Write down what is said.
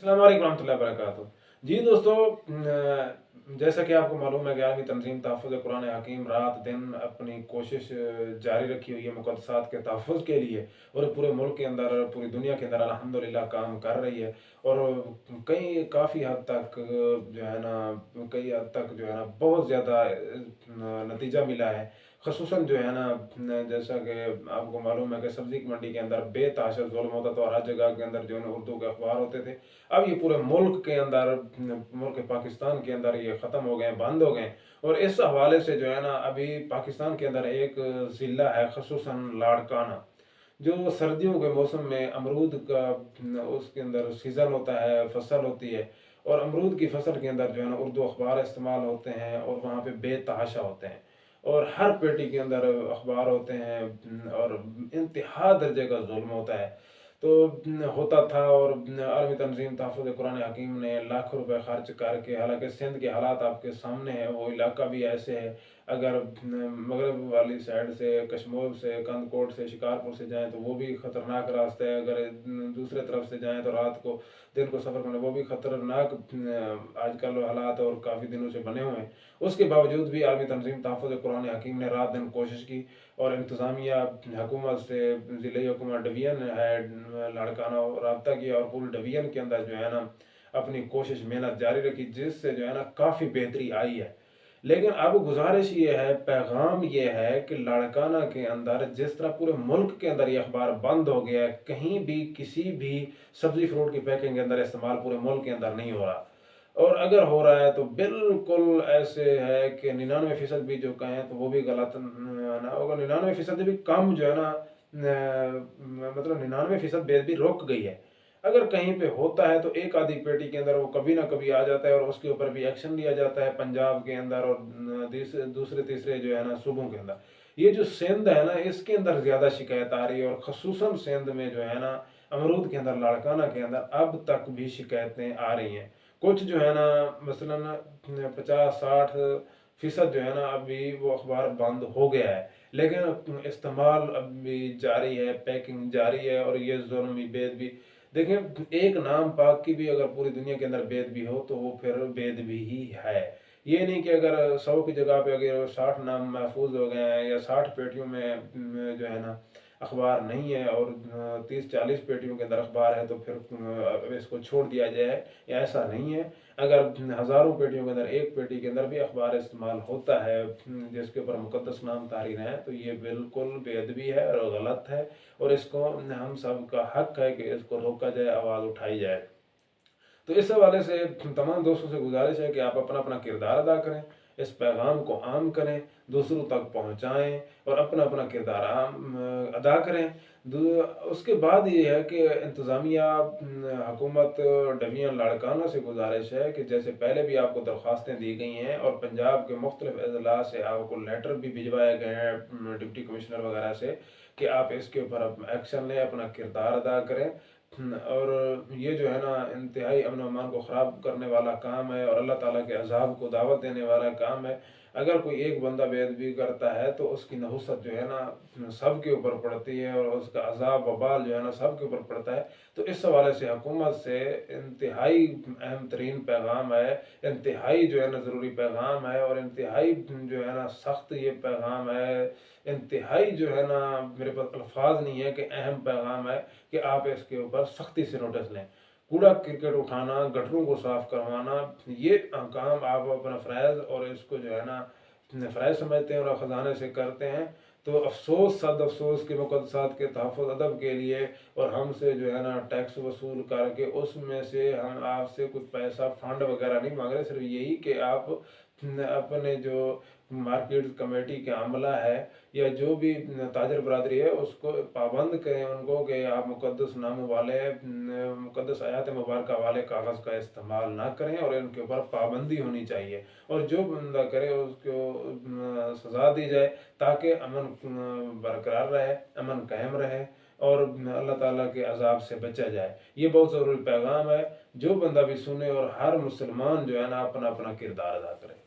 अस्सलाम वालेकुम रहमतुल्लाहि व बरकातहू। जी दोस्तों, जैसा कि आपको मालूम है कि आलमी तंजीम तहफ़्फ़ुज़ कुरान हकीम रात दिन अपनी कोशिश जारी रखी हुई है मुक़द्दसात के तहफ़्फ़ुज़ के लिए, और पूरे मुल्क के अंदर, पूरी दुनिया के अंदर अल्हम्दुलिल्लाह काम कर रही है। और कई काफ़ी हद तक जो है ना कई हद तक जो है ना बहुत ज़्यादा नतीजा मिला है। ख़ुसूसन जो है ना जैसा कि आपको मालूम है कि सब्ज़ी की मंडी के अंदर बेतहाशा ज़ुल्म होता था, और हर जगह के अंदर जो है ना उर्दू के अखबार होते थे। अब ये पूरे मुल्क के अंदर, मुल्क पाकिस्तान के अंदर ये ख़त्म हो गए हैं, बंद हो गए हैं। और इस हवाले से जो है ना अभी पाकिस्तान के अंदर एक ज़िला है ख़ुसूसन लाड़काना, जो सर्दियों के मौसम में अमरूद का उसके अंदर सीज़न होता है, फसल होती है। और अमरूद की फसल के अंदर जो है ना उर्दू अखबार इस्तेमाल होते हैं, और वहाँ पे बेतहाशा होते हैं। और हर पेटी के अंदर अखबार होते हैं, और इंतहा दर्जे का ज़ुल्म होता है। तो होता था, और आलमी तंजीम तहफ़्फ़ुज़ कुरान हकीम ने लाखों रुपए खर्च करके, हालाँकि सिंध के हालात आपके सामने हैं, वो इलाका भी ऐसे है। अगर मगरब वाली साइड से, कशमोल से, कंदकोट से, शिकारपुर से जाएँ तो वो भी ख़तरनाक रास्ता है। अगर दूसरे तरफ से जाएँ तो रात को, दिन को सफ़र करना वो भी ख़तरनाक आजकल हालात और काफ़ी दिनों से बने हुए हैं। उसके बावजूद भी आलमी तंजीम तहफ़्फ़ुज़ कुरान हकीम ने रात दिन कोशिश की, और इंतज़ामिया हुकूमत से, ज़िले हुकूमत डिवीज़न हेड लाड़काना रब्ता किया, और पूरे डिवीज़न के अंदर जो है ना अपनी कोशिश मेहनत जारी रखी, जिससे जो है ना काफ़ी बेहतरी आई है। लेकिन अब गुजारिश ये है, पैगाम ये है कि लाड़काना के अंदर जिस तरह पूरे मुल्क के अंदर ये अखबार बंद हो गया है, कहीं भी किसी भी सब्ज़ी फ्रूट की पैकिंग के अंदर इस्तेमाल पूरे मुल्क के अंदर नहीं हो रहा। और अगर हो रहा है तो बिल्कुल ऐसे है कि 99% भी जो कहें तो वो भी गलत ना होगा। 99% भी कम जो है ना मतलब 99% बेदबी रुक गई है। अगर कहीं पे होता है तो एक आधी पेटी के अंदर वो कभी ना कभी आ जाता है, और उसके ऊपर भी एक्शन लिया जाता है पंजाब के अंदर, और दूसरे तीसरे जो है ना सूबों के अंदर। ये जो सिंध है ना, इसके अंदर ज़्यादा शिकायत आ रही है, और ख़ुसूसन सिंध में जो है ना अमरूद के अंदर, लाड़काना के अंदर अब तक भी शिकायतें आ रही हैं। कुछ जो है ना मसलन 50-60% जो है ना अभी वो अखबार बंद हो गया है, लेकिन इस्तेमाल अभी जारी है, पैकिंग जारी है, और ये जुल्म बेदबी। देखें, एक नाम पाक की भी अगर पूरी दुनिया के अंदर बेदबी हो तो वो फिर बेदबी ही है। ये नहीं कि अगर 100 की जगह पे अगर 60 नाम महफूज हो गए हैं, या 60 पेटियों में जो है ना अखबार नहीं है, और 30-40 पेटियों के अंदर अखबार है तो फिर इसको छोड़ दिया जाए, या ऐसा नहीं है। अगर हज़ारों पेटियों के अंदर एक पेटी के अंदर भी अखबार इस्तेमाल होता है जिसके ऊपर मुक़द्दस नाम तारीन है, तो ये बिल्कुल बेअदबी है और गलत है, और इसको हम सब का हक है कि इसको रोका जाए, आवाज़ उठाई जाए। तो इस हवाले से तमाम दोस्तों से गुजारिश है कि आप अपना अपना किरदार अदा करें, इस पैगाम को आम करें, दूसरों तक पहुँचाएँ, और अपना अपना किरदार अदा करें। उसके बाद ये है कि इंतज़ामिया हुकूमत डिवीज़न लाड़काना से गुजारिश है कि जैसे पहले भी आपको दरख्वास्तें दी गई हैं, और पंजाब के मुख्तलिफ अजला से आपको लेटर भी भिजवाए गए हैं डिप्टी कमिश्नर वगैरह से, कि आप इसके ऊपर एक्शन लें, अपना किरदार अदा करें। और ये जो है ना इंतहाई अमन व अमान को ख़राब करने वाला काम है, और अल्लाह ताला के अज़ाब को दावत देने वाला काम है। अगर कोई एक बंदा बेअदबी करता है तो उसकी नहुसत जो है ना सब के ऊपर पड़ती है, और उसका अज़ाब वबाल जो है ना सब के ऊपर पड़ता है। तो इस हवाले से हुकूमत से इंतहाई अहम तरीन पैगाम है, इंतहाई जो है ना ज़रूरी पैगाम है, और इंतहाई जो है ना सख्त ये पैगाम है, इंतहाई जो है ना मेरे पास अल्फाज नहीं है कि अहम पैगाम है, कि आप इसके ऊपर सख्ती से नोटिस लें। कूड़ा करकट उठाना, गटरों को साफ करवाना, ये काम आप अपना फ़र्ज़ और इसको जो है ना फ़र्ज़ समझते हैं और ख़ज़ाने से करते हैं, तो अफ़सोस सद अफ़सोस के मुक़द्दसात के तहफ़्फ़ुज़ अदब के लिए, और हमसे जो है ना टैक्स वसूल करके उसमें से हम आपसे कुछ पैसा फ़ंड वगैरह नहीं मांग रहे, सिर्फ यही कि आप अपने जो मार्केट कमेटी के अमला है, या जो भी ताजर बरादरी है, उसको पाबंद करें उनको कि आप मुक़द्दस नामों वाले, मुक़द्दस आयात मुबारका वाले कागज़ का इस्तेमाल ना करें, और इनके ऊपर पाबंदी होनी चाहिए। और जो बंदा करे उसको सज़ा दी जाए, ताकि अमन बरकरार रहे, अमन कायम रहे, और अल्लाह ताला के अज़ाब से बचा जाए। ये बहुत ज़रूरी पैगाम है, जो बंदा भी सुने, और हर मुसलमान जो है ना अपना अपना किरदार अदा करे।